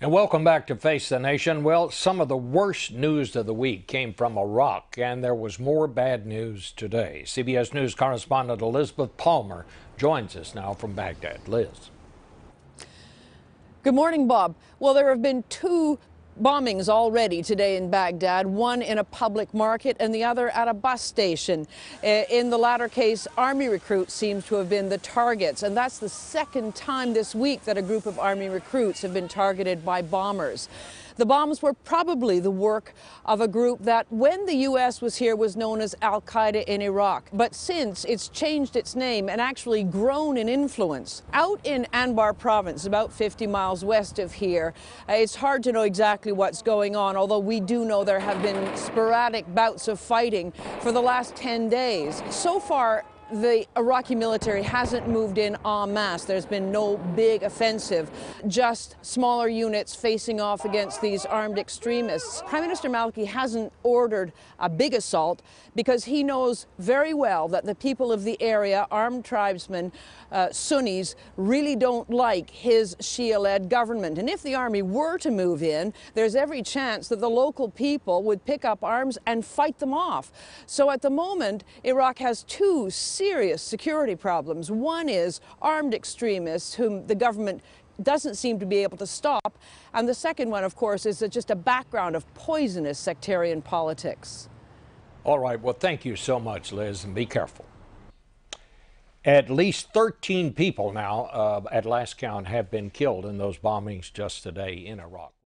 And welcome back to Face the Nation. Well, some of the worst news of the week came from Iraq, and there was more bad news today. CBS News correspondent Elizabeth Palmer joins us now from Baghdad. Liz. Good morning, Bob. Well, there have been two bombings already today in Baghdad, one in a public market and the other at a bus station. In the latter case, Army recruits seem to have been the targets, and that's the second time this week that a group of Army recruits have been targeted by bombers. The bombs were probably the work of a group that, when the U.S. was here, was known as Al Qaeda in Iraq. But since, it's changed its name and actually grown in influence. Out in Anbar province, about 50 miles west of here, it's hard to know exactly what's going on, although we do know there have been sporadic bouts of fighting for the last 10 days. So far, the Iraqi military hasn't moved in en masse. There's been no big offensive, just smaller units facing off against these armed extremists. Prime Minister Maliki hasn't ordered a big assault because he knows very well that the people of the area, armed tribesmen, Sunnis, really don't like his Shia-led government. And if the army were to move in, there's every chance that the local people would pick up arms and fight them off. So at the moment, Iraq has two serious security problems. One is armed extremists whom the government doesn't seem to be able to stop. And the second one, of course, is just a background of poisonous sectarian politics. All right. Well, thank you so much, Liz, and be careful. At least 13 people now, at last count, have been killed in those bombings just today in Iraq.